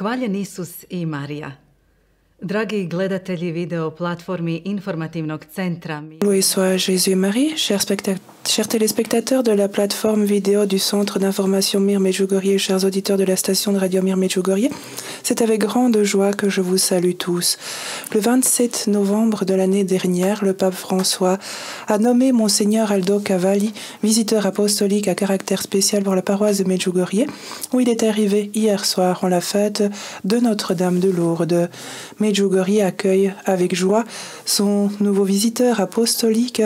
Hvaljen Isus I Marija. Dragi gledatelji video platformi informativnog centra. Loué soit Jésus et Marie, chers téléspectateurs de la plateforme vidéo du Centre d'information Mir Medjugorje, chers auditeurs de la station de radio Mir Medjugorje, c'est avec grande joie que je vous salue tous. Le 27 novembre de l'année dernière, le pape François a nommé Monseigneur Aldo Cavalli, visiteur apostolique à caractère spécial pour la paroisse de Medjugorje, où il est arrivé hier soir en la fête de Notre-Dame de Lourdes. Medjugorje accueille avec joie son nouveau visiteur apostolique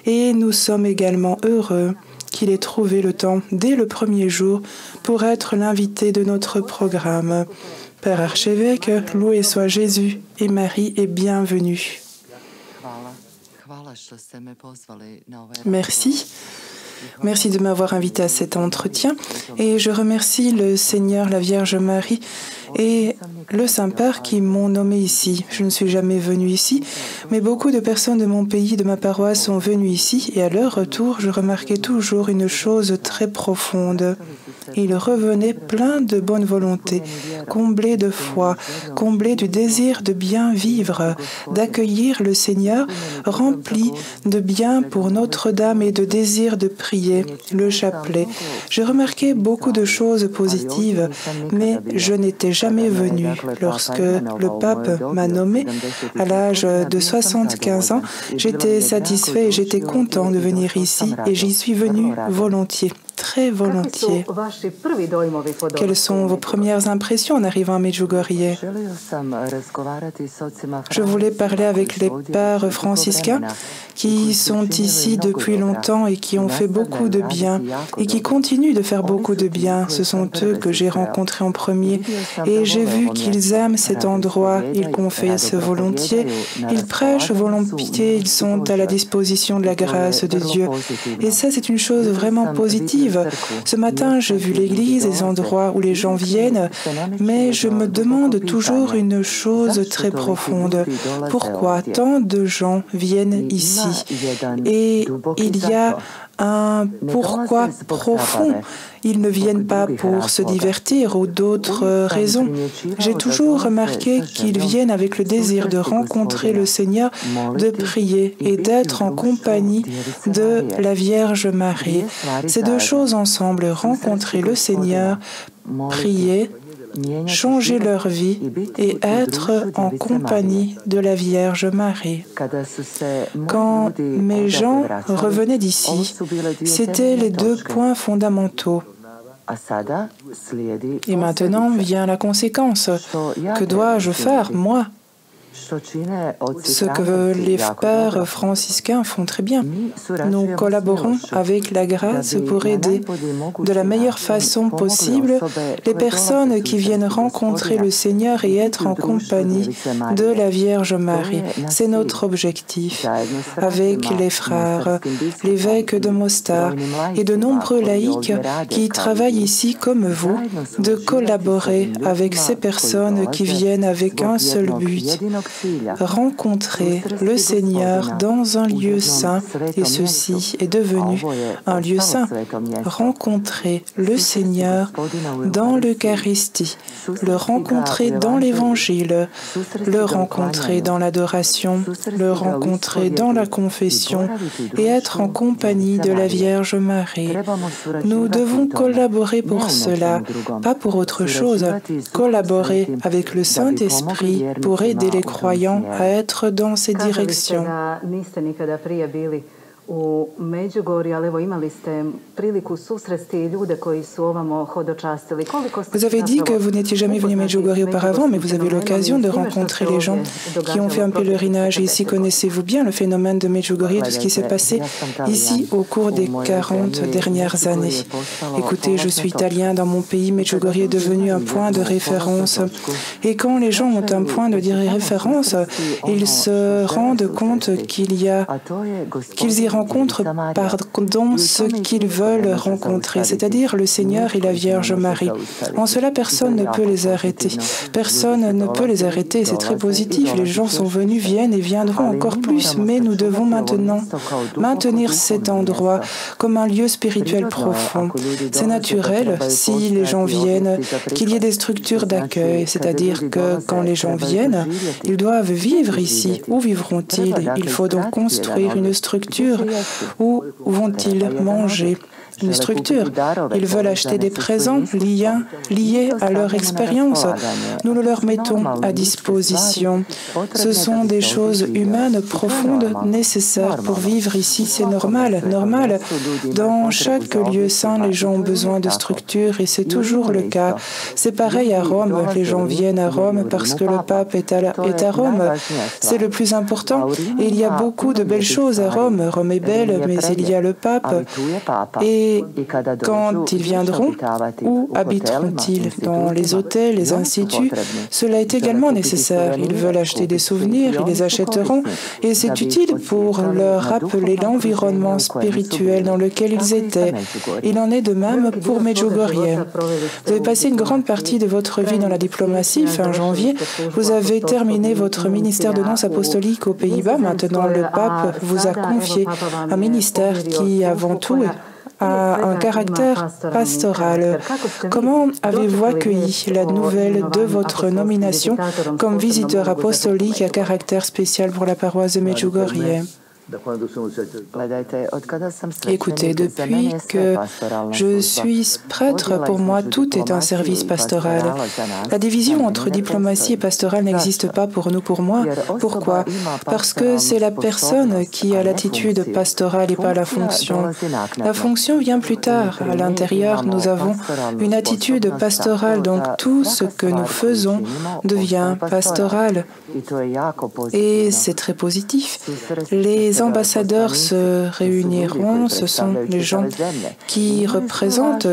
et nous sommes également heureux qu'il ait trouvé le temps dès le premier jour pour être l'invité de notre programme. Père archevêque, loué soit Jésus et Marie et bienvenue. Merci. Merci de m'avoir invité à cet entretien et je remercie le Seigneur, la Vierge Marie et le Saint-Père qui m'ont nommé ici. Je ne suis jamais venue ici, mais beaucoup de personnes de mon pays, de ma paroisse sont venues ici et à leur retour, je remarquais toujours une chose très profonde. Ils revenaient pleins de bonne volonté, comblés de foi, comblés du désir de bien vivre, d'accueillir le Seigneur, remplis de bien pour Notre-Dame et de désir de prier, le chapelet. J'ai remarqué beaucoup de choses positives, mais je n'étais jamais venue. Lorsque le pape m'a nommé à l'âge de 75 ans, j'étais satisfait et j'étais content de venir ici et j'y suis venu volontiers. Très volontiers. Quelles sont vos premières impressions en arrivant à Medjugorje? Je voulais parler avec les pères franciscains qui sont ici depuis longtemps et qui ont fait beaucoup de bien et qui continuent de faire beaucoup de bien. Ce sont eux que j'ai rencontrés en premier et j'ai vu qu'ils aiment cet endroit, ils confessent volontiers, ils prêchent volontiers, ils sont à la disposition de la grâce de Dieu. Et ça, c'est une chose vraiment positive. Ce matin, j'ai vu l'église, les endroits où les gens viennent, mais je me demande toujours une chose très profonde. Pourquoi tant de gens viennent ici? Et il y a un pourquoi profond. Ils ne viennent pas pour se divertir ou d'autres raisons. J'ai toujours remarqué qu'ils viennent avec le désir de rencontrer le Seigneur, de prier et d'être en compagnie de la Vierge Marie. Ces deux choses ensemble, rencontrer le Seigneur, prier, changer leur vie et être en compagnie de la Vierge Marie. Quand mes gens revenaient d'ici, c'étaient les deux points fondamentaux. Et maintenant vient la conséquence. Que dois-je faire, moi ? Ce que les pères franciscains font très bien. Nous collaborons avec la grâce pour aider de la meilleure façon possible les personnes qui viennent rencontrer le Seigneur et être en compagnie de la Vierge Marie. C'est notre objectif. Avec les frères, l'évêque de Mostar et de nombreux laïcs qui travaillent ici comme vous, de collaborer avec ces personnes qui viennent avec un seul but. Rencontrer le Seigneur dans un lieu saint, et ceci est devenu un lieu saint. Rencontrer le Seigneur dans l'Eucharistie, le rencontrer dans l'Évangile, le rencontrer dans l'adoration, le rencontrer dans la confession et être en compagnie de la Vierge Marie. Nous devons collaborer pour cela, pas pour autre chose, collaborer avec le Saint-Esprit pour aider les croyants à être dans ces directions. Vous avez dit que vous n'étiez jamais venu à Medjugorje auparavant, mais vous avez eu l'occasion de rencontrer les gens qui ont fait un pèlerinage. Ici, connaissez-vous bien le phénomène de Medjugorje, tout ce qui s'est passé ici au cours des 40 dernières années. Écoutez, je suis italien. Dans mon pays, Medjugorje est devenu un point de référence. Et quand les gens ont un point de référence, ils se rendent compte qu'ils y rencontrent ce qu'ils veulent rencontrer, c'est-à-dire le Seigneur et la Vierge Marie. En cela, personne ne peut les arrêter. Personne ne peut les arrêter, c'est très positif. Les gens sont venus, viennent et viendront encore plus, mais nous devons maintenant maintenir cet endroit comme un lieu spirituel profond. C'est naturel, si les gens viennent, qu'il y ait des structures d'accueil, c'est-à-dire que quand les gens viennent, ils doivent vivre ici. Où vivront-ils? Il faut donc construire une structure. Où vont-ils manger? Une structure. Ils veulent acheter des présents liés à leur expérience. Nous le leur mettons à disposition. Ce sont des choses humaines profondes nécessaires pour vivre ici. C'est normal. Dans chaque lieu saint, les gens ont besoin de structures et c'est toujours le cas. C'est pareil à Rome. Les gens viennent à Rome parce que le pape est à Rome. C'est le plus important. Et il y a beaucoup de belles choses à Rome. Rome est belle, mais il y a le pape. Et quand ils viendront, où habiteront-ils? Dans les hôtels, les instituts? Cela est également nécessaire. Ils veulent acheter des souvenirs, ils les achèteront. Et c'est utile pour leur rappeler l'environnement spirituel dans lequel ils étaient. Il en est de même pour Medjugorje. Vous avez passé une grande partie de votre vie dans la diplomatie. Fin janvier, vous avez terminé votre ministère de nonce apostolique aux Pays-Bas. Maintenant, le pape vous a confié un ministère qui, avant tout, a un caractère pastoral. Comment avez-vous accueilli la nouvelle de votre nomination comme visiteur apostolique à caractère spécial pour la paroisse de Medjugorje? Écoutez, depuis que je suis prêtre, pour moi, tout est un service pastoral. La division entre diplomatie et pastorale n'existe pas pour nous, pour moi. Pourquoi? Parce que c'est la personne qui a l'attitude pastorale et pas la fonction. La fonction vient plus tard. À l'intérieur, nous avons une attitude pastorale, donc tout ce que nous faisons devient pastoral. Et c'est très positif. Les ambassadeurs se réuniront, ce sont les gens qui représentent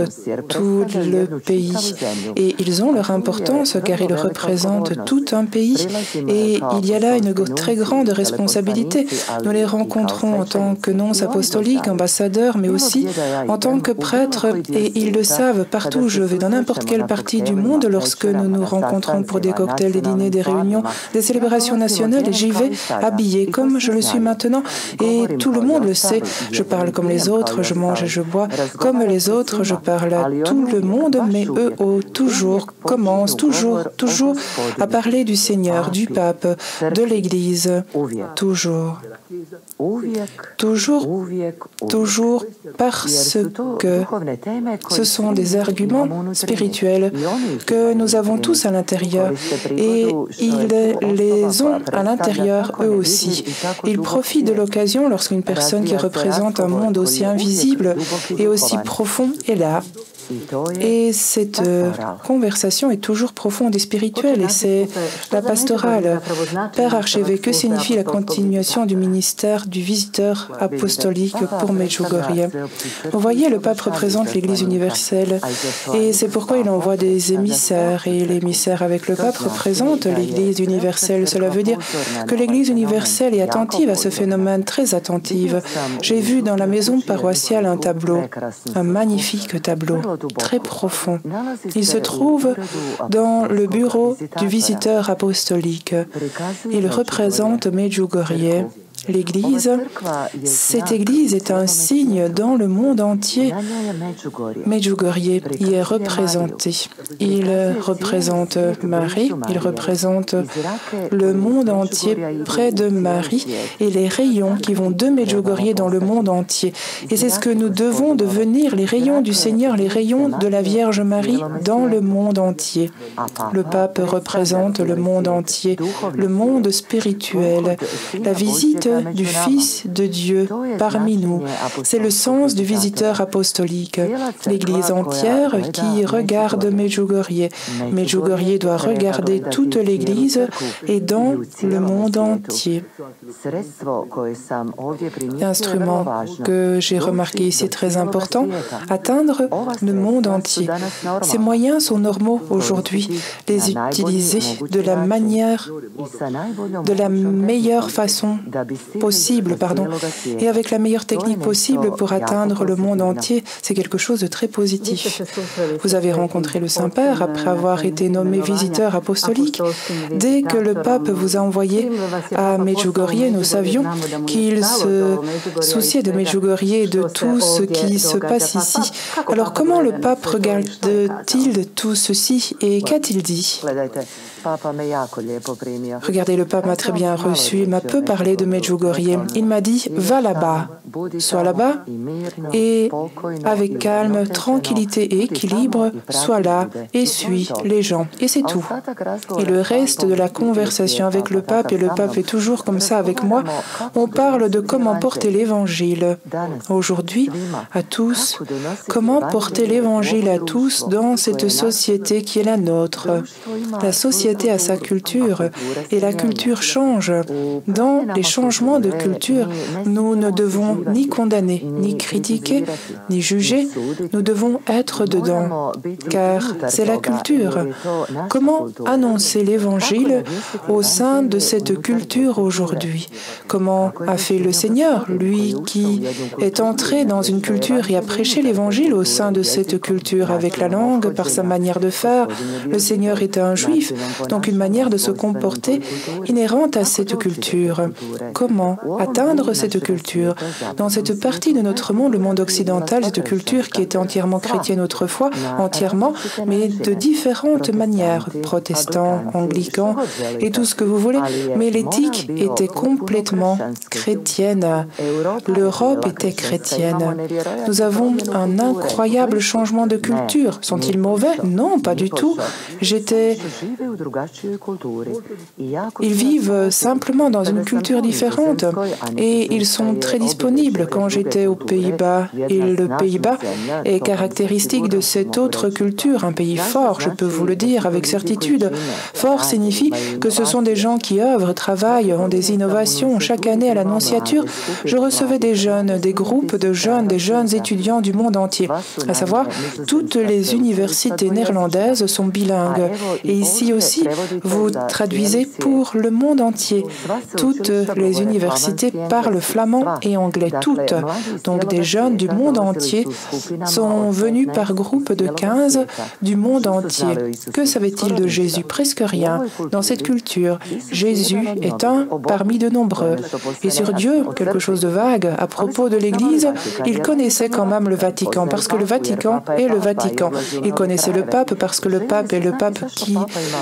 tout le pays et ils ont leur importance car ils représentent tout un pays et il y a là une très grande responsabilité. Nous les rencontrons en tant que nonces apostoliques, ambassadeurs, mais aussi en tant que prêtres et ils le savent partout où je vais, dans n'importe quelle partie du monde, lorsque nous nous rencontrons pour des cocktails, des dîners, des réunions, des célébrations nationales, j'y vais habillée comme je le suis maintenant et tout le monde le sait. Je parle comme les autres, je mange et je bois comme les autres, je parle à tout le monde, mais eux commencent toujours à parler du Seigneur, du pape, de l'Église, toujours parce que ce sont des arguments spirituels que nous avons tous à l'intérieur et ils les ont à l'intérieur eux aussi. Ils profitent de l'occasion lorsqu'une personne qui représente un monde aussi invisible et aussi profond est là. Et cette conversation est toujours profonde et spirituelle et c'est la pastorale. Père archevêque, que signifie la continuation du ministère du visiteur apostolique pour Medjugorje? Vous voyez, le pape représente l'Église universelle et c'est pourquoi il envoie des émissaires et l'émissaire avec le pape représente l'Église universelle. Cela veut dire que l'Église universelle est attentive à ce phénomène, très attentive. J'ai vu dans la maison paroissiale un tableau, un magnifique tableau, très profond. Il se trouve dans le bureau du visiteur apostolique. Il représente Medjugorje. L'Église, cette Église est un signe dans le monde entier. Medjugorje y est représenté. Il représente Marie, il représente le monde entier près de Marie et les rayons qui vont de Medjugorje dans le monde entier. Et c'est ce que nous devons devenir, les rayons du Seigneur, les rayons de la Vierge Marie dans le monde entier. Le pape représente le monde entier, le monde spirituel, la visite du Fils de Dieu parmi nous. C'est le sens du visiteur apostolique. L'Église entière qui regarde Medjugorje. Medjugorje doit regarder toute l'Église et dans le monde entier. L'instrument que j'ai remarqué ici est très important, atteindre le monde entier. Ces moyens sont normaux aujourd'hui. Les utiliser de la meilleure façon possible, et avec la meilleure technique possible pour atteindre le monde entier. C'est quelque chose de très positif. Vous avez rencontré le Saint-Père après avoir été nommé visiteur apostolique. Dès que le pape vous a envoyé à Medjugorje, nous savions qu'il se souciait de Medjugorje et de tout ce qui se passe ici. Alors comment le pape regarde-t-il tout ceci et qu'a-t-il dit? Regardez, le pape m'a très bien reçu, il m'a peu parlé de Medjugorje. Il m'a dit, va là-bas, sois là-bas et avec calme, tranquillité et équilibre, sois là et suis les gens. Et c'est tout. Et le reste de la conversation avec le pape, et le pape est toujours comme ça avec moi, on parle de comment porter l'évangile aujourd'hui à tous, comment porter l'évangile à tous dans cette société qui est la nôtre. La société a sa culture et la culture change. Dans les changements de culture, nous ne devons ni condamner, ni critiquer, ni juger. Nous devons être dedans, car c'est la culture. Comment annoncer l'évangile au sein de cette culture aujourd'hui? Comment a fait le Seigneur, lui qui est entré dans une culture et a prêché l'évangile au sein de cette culture avec la langue, par sa manière de faire? Le Seigneur était un juif, donc une manière de se comporter inhérente à cette culture. Comment atteindre cette culture? Dans cette partie de notre monde, le monde occidental, cette culture qui était entièrement chrétienne autrefois, entièrement, mais de différentes manières, protestants, anglicans et tout ce que vous voulez, mais l'éthique était complètement chrétienne. L'Europe était chrétienne. Nous avons un incroyable changement de culture. Sont-ils mauvais? Non, pas du tout. Ils vivent simplement dans une culture différente et ils sont très disponibles. Quand j'étais aux Pays-Bas, et le Pays-Bas est caractéristique de cette autre culture, un pays fort, je peux vous le dire avec certitude. Fort signifie que ce sont des gens qui œuvrent, travaillent, ont des innovations. Chaque année à l'Annonciature, je recevais des jeunes, des groupes de jeunes, des jeunes étudiants du monde entier. À savoir, toutes les universités néerlandaises sont bilingues. Et ici aussi, vous traduisez pour le monde entier. Toutes les universités parlent flamand et anglais, toutes. Donc des jeunes du monde entier sont venus par groupe de 15 du monde entier. Que savait-il de Jésus? Presque rien. Dans cette culture, Jésus est un parmi de nombreux. Et sur Dieu, quelque chose de vague. À propos de l'Église, il connaissait quand même le Vatican, parce que le Vatican est le Vatican. Il connaissait le pape, parce que le pape est le pape qui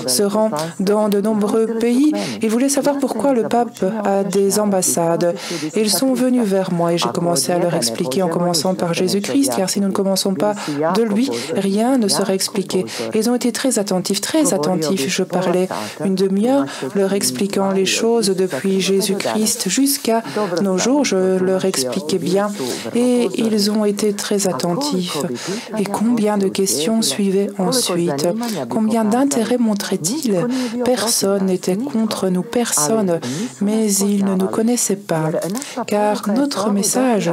se rend dans de nombreux pays. Il voulait savoir pourquoi le pape a des ambassades. Ils sont venus vers moi et j'ai commencé à leur expliquer en commençant par Jésus-Christ, car si nous ne commençons pas de lui, rien ne sera expliqué. Ils ont été très attentifs, très attentifs. Je parlais une demi-heure leur expliquant les choses depuis Jésus-Christ jusqu'à nos jours. Je leur expliquais bien et ils ont été très attentifs. Et combien de questions suivaient ensuite? Combien d'intérêt montraient-ils? Personne n'était contre nous, personne, mais ils ne nous connaissaient pas, car notre message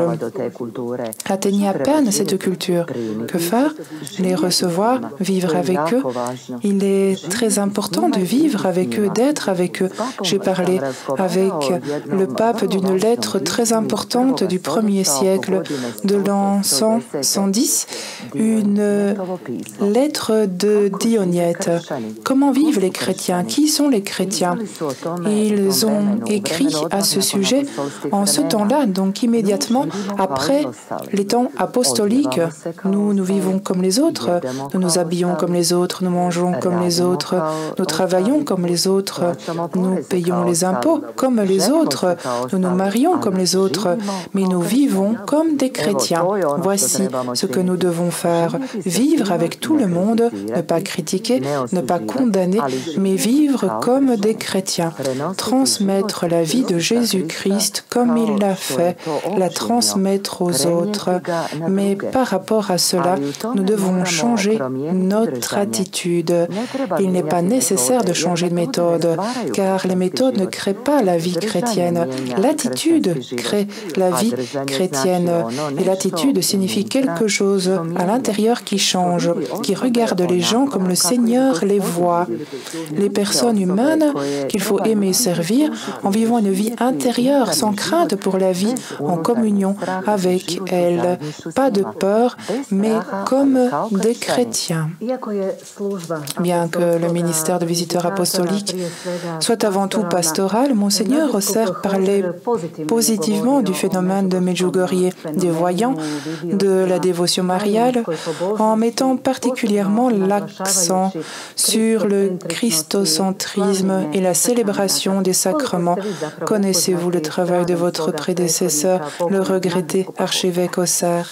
atteignait à peine cette culture. Que faire? Les recevoir, vivre avec eux. Il est très important de vivre avec eux, d'être avec eux. J'ai parlé avec le pape d'une lettre très importante du 1er siècle, de l'an 110, une lettre de Dionyète. Comment vivent les chrétiens? Qui sont les chrétiens? Ils ont écrit à ce sujet en ce temps-là, donc immédiatement après les temps apostoliques. Nous vivons comme les autres, nous nous habillons comme les autres, nous mangeons comme les autres, nous travaillons comme les autres, nous payons les impôts comme les autres, nous nous marions comme les autres, mais nous vivons comme des chrétiens. Voici ce que nous devons faire. Vivre avec tout le monde, ne pas critiquer, ne pas condamner, mais vivre comme des chrétiens. Transmettre la vie de Jésus-Christ comme il l'a fait la transmettre aux autres. Mais par rapport à cela, nous devons changer notre attitude. Il n'est pas nécessaire de changer de méthode, car les méthodes ne créent pas la vie chrétienne. L'attitude crée la vie chrétienne. Et l'attitude signifie quelque chose à l'intérieur qui change, qui regarde les gens comme le Seigneur les voit. Les personnes humaines qu'il faut aimer et servir en vivant une vie intérieure, sans crainte pour la vie, en communion avec elles. Pas de peur, mais comme des chrétiens. Bien que le ministère de visiteur apostolique soit avant tout pastoral, Monseigneur Rosser parlait positivement du phénomène de Medjugorje, des voyants, de la dévotion mariale, en mettant particulièrement l'accent sur le christocentrisme et la célébration des sacrements. Connaissez-vous le travail de votre prédécesseur, le regretté archevêque Rosser?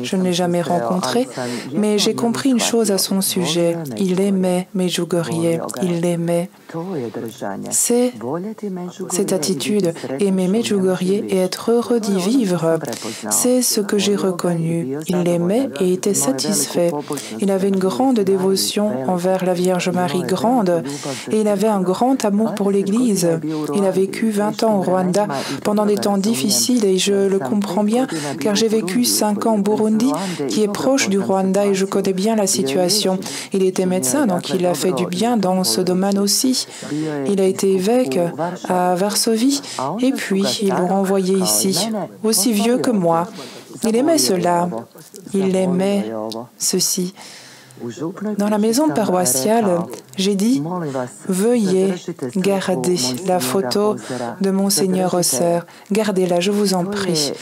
Je ne l'ai jamais rencontré, mais j'ai compris une chose à son sujet. Il aimait Medjugorje, il l'aimait. C'est cette attitude, aimer Medjugorje et être heureux d'y vivre. C'est ce que j'ai reconnu. Il l'aimait et était satisfait. Il avait une grande dévotion envers la Vierge Marie grande et il avait un grand amour pour l'Église. Il a vécu 20 ans au Rwanda pendant des temps difficiles et je le comprends bien car j'ai vécu 5 ans au Burundi qui est proche du Rwanda et je connais bien la situation. Il était médecin donc il a fait du bien dans ce domaine aussi. Il a été évêque à Varsovie et puis ils l'ont renvoyé ici, aussi vieux que moi. Il aimait cela, il aimait ceci. Dans la maison paroissiale, j'ai dit « Veuillez garder la photo de Monseigneur Rosser. Gardez-la, je vous en prie. »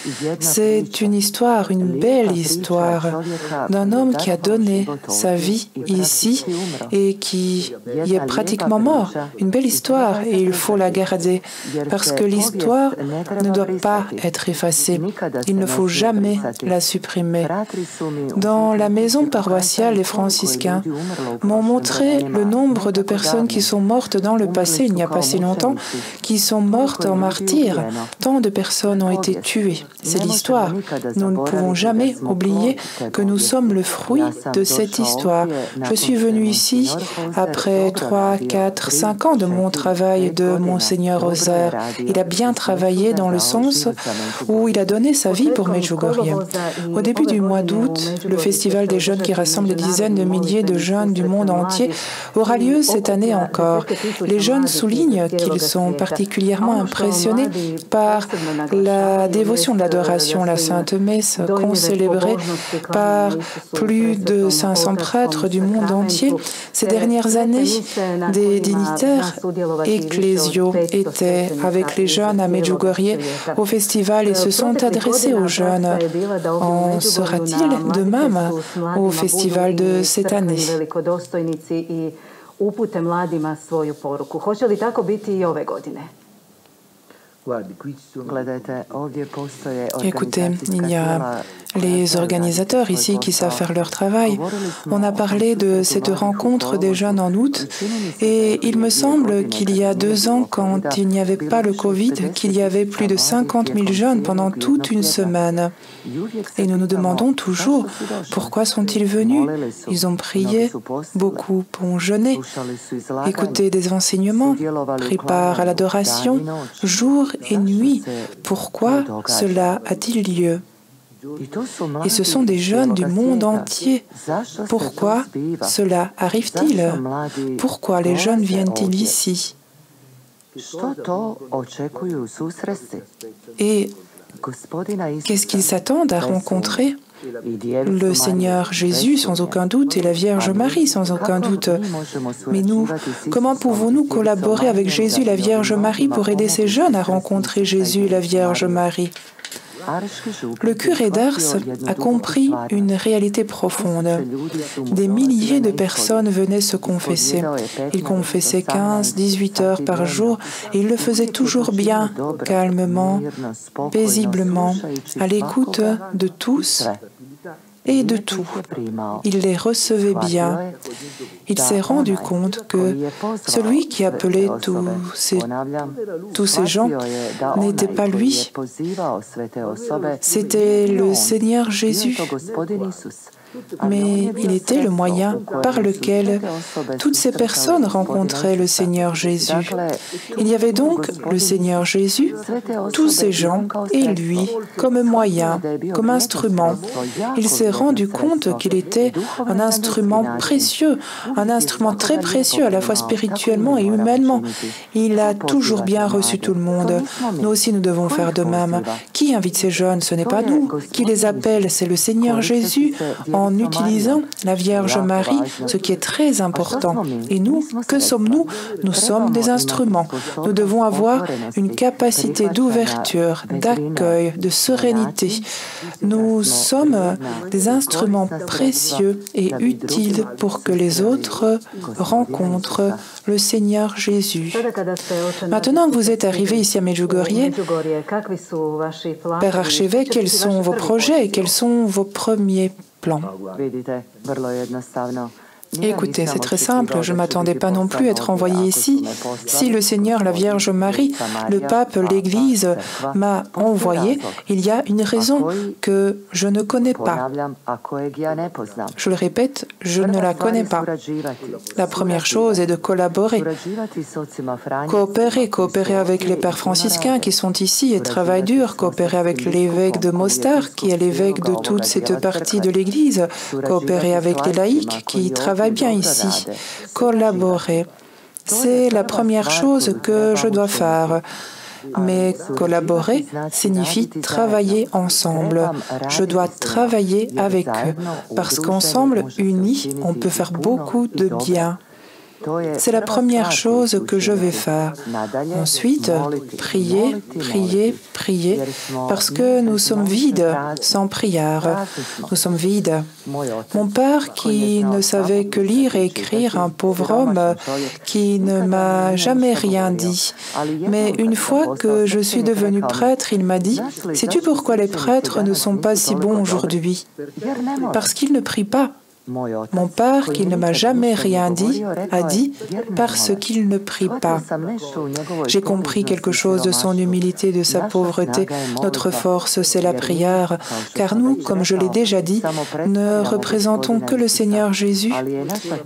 C'est une histoire, une belle histoire d'un homme qui a donné sa vie ici et qui y est pratiquement mort. Une belle histoire et il faut la garder parce que l'histoire ne doit pas être effacée. Il ne faut jamais la supprimer. Dans la maison paroissiale, les franciscains m'ont montré le nombre de personnes qui sont mortes dans le passé, il n'y a pas si longtemps, qui sont mortes en martyrs. Tant de personnes ont été tuées. C'est l'histoire. Nous ne pouvons jamais oublier que nous sommes le fruit de cette histoire. Je suis venue ici après 3, 4, 5 ans de mon travail de Monseigneur Rosser. Il a bien travaillé dans le sens où il a donné sa vie pour Medjugorje. Au début du mois d'août, le festival des jeunes qui rassemble des dizaines de milliers de jeunes du monde entier aura lieu cette année encore. Les jeunes soulignent qu'ils sont particulièrement impressionnés par la dévotion de l'adoration, la Sainte Messe, concélébrée par plus de 500 prêtres du monde entier. Ces dernières années, des dignitaires ecclésiaux étaient avec les jeunes à Medjugorje au festival et se sont adressés aux jeunes. En sera-t-il de même au festival de cette année? Écoutez, il y a les organisateurs ici qui savent faire leur travail. On a parlé de cette rencontre des jeunes en août et il me semble qu'il y a 2 ans, quand il n'y avait pas le Covid, qu'il y avait plus de 50 000 jeunes pendant toute une semaine. Et nous nous demandons toujours pourquoi sont-ils venus. Ils ont prié, beaucoup ont jeûné, écouté des enseignements, pris part à l'adoration, jour et nuit. Pourquoi cela a-t-il lieu? Et ce sont des jeunes du monde entier. Pourquoi cela arrive-t-il? Pourquoi les jeunes viennent-ils ici? Et qu'est-ce qu'ils s'attendent à rencontrer? Le Seigneur Jésus, sans aucun doute, et la Vierge Marie, sans aucun doute. Mais nous, comment pouvons-nous collaborer avec Jésus et la Vierge Marie pour aider ces jeunes à rencontrer Jésus et la Vierge Marie? Le curé d'Ars a compris une réalité profonde. Des milliers de personnes venaient se confesser. Il confessait 15, 18 heures par jour et il le faisait toujours bien, calmement, paisiblement, à l'écoute de tous et de tout. Il les recevait bien. il s'est rendu compte que celui qui appelait tous ces gens n'était pas lui, c'était le Seigneur Jésus. Mais il était le moyen par lequel toutes ces personnes rencontraient le Seigneur Jésus. Il y avait donc le Seigneur Jésus, tous ces gens et lui comme moyen, comme instrument. Il s'est rendu compte qu'il était un instrument précieux, un instrument très précieux à la fois spirituellement et humainement. Il a toujours bien reçu tout le monde. Nous aussi, nous devons faire de même. Qui invite ces jeunes? Ce n'est pas nous. Qui les appelle? C'est le Seigneur Jésus. En utilisant la Vierge Marie, ce qui est très important. Et nous, que sommes-nous? Nous sommes des instruments. Nous devons avoir une capacité d'ouverture, d'accueil, de sérénité. Nous sommes des instruments précieux et utiles pour que les autres rencontrent le Seigneur Jésus. Maintenant que vous êtes arrivé ici à Medjugorje, Père archevêque, quels sont vos projets et quels sont vos premiers plans? Écoutez, c'est très simple, je ne m'attendais pas non plus à être envoyé ici. Si le Seigneur, la Vierge Marie, le pape, l'Église m'a envoyé, il y a une raison que je ne connais pas. Je le répète, je ne la connais pas. La première chose est de collaborer. Coopérer avec les pères franciscains qui sont ici et travaillent dur, coopérer avec l'évêque de Mostar, qui est l'évêque de toute cette partie de l'Église, coopérer avec les laïcs qui travaillent bien ici, collaborer. C'est la première chose que je dois faire. Mais collaborer signifie travailler ensemble. Je dois travailler avec eux, parce qu'ensemble, unis, on peut faire beaucoup de bien. C'est la première chose que je vais faire. Ensuite, prier, prier, prier, parce que nous sommes vides sans prière. Nous sommes vides. Mon père, qui ne savait que lire et écrire, un pauvre homme qui ne m'a jamais rien dit. Mais une fois que je suis devenu prêtre, il m'a dit, « Sais-tu pourquoi les prêtres ne sont pas si bons aujourd'hui? Parce qu'ils ne prient pas. » Mon père, qui ne m'a jamais rien dit, a dit « parce qu'il ne prie pas ». J'ai compris quelque chose de son humilité, de sa pauvreté. Notre force, c'est la prière, car nous, comme je l'ai déjà dit, ne représentons que le Seigneur Jésus,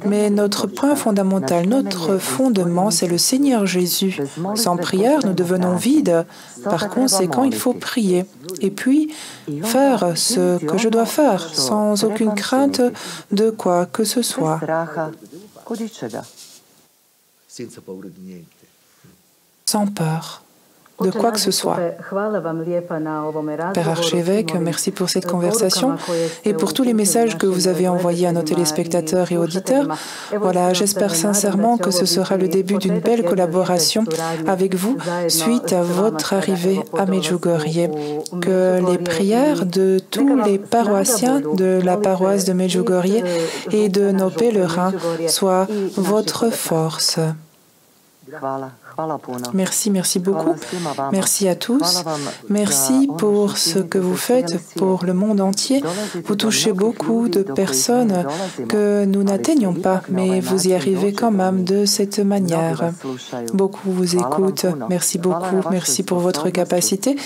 mais notre point fondamental, notre fondement, c'est le Seigneur Jésus. Sans prière, nous devenons vides. Par conséquent, il faut prier. Et puis, faire ce que je dois faire, sans aucune crainte de quoi que ce soit. Sans peur de quoi que ce soit. Père archevêque, merci pour cette conversation et pour tous les messages que vous avez envoyés à nos téléspectateurs et auditeurs. Voilà, j'espère sincèrement que ce sera le début d'une belle collaboration avec vous suite à votre arrivée à Medjugorje. Que les prières de tous les paroissiens de la paroisse de Medjugorje et de nos pèlerins soient votre force. Merci, merci beaucoup. Merci à tous. Merci pour ce que vous faites pour le monde entier. Vous touchez beaucoup de personnes que nous n'atteignons pas, mais vous y arrivez quand même de cette manière. Beaucoup vous écoutent. Merci beaucoup. Merci pour votre capacité,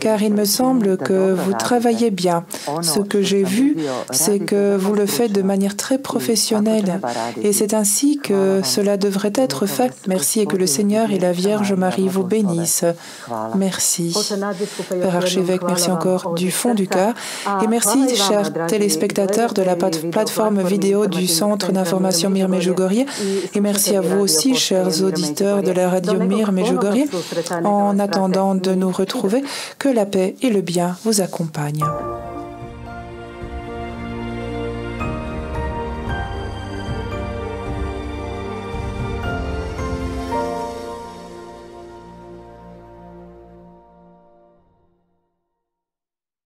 car il me semble que vous travaillez bien. Ce que j'ai vu, c'est que vous le faites de manière très professionnelle. Et c'est ainsi que cela devrait être fait. Merci et que le Seigneur et la Vierge Marie vous bénissent. Merci. Père archevêque, merci encore du fond du cœur. Et merci, chers téléspectateurs de la plateforme vidéo du Centre d'information Mir Medjugorje. Et merci à vous aussi, chers auditeurs de la radio Mir Medjugorje. En attendant de nous retrouver, que la paix et le bien vous accompagnent.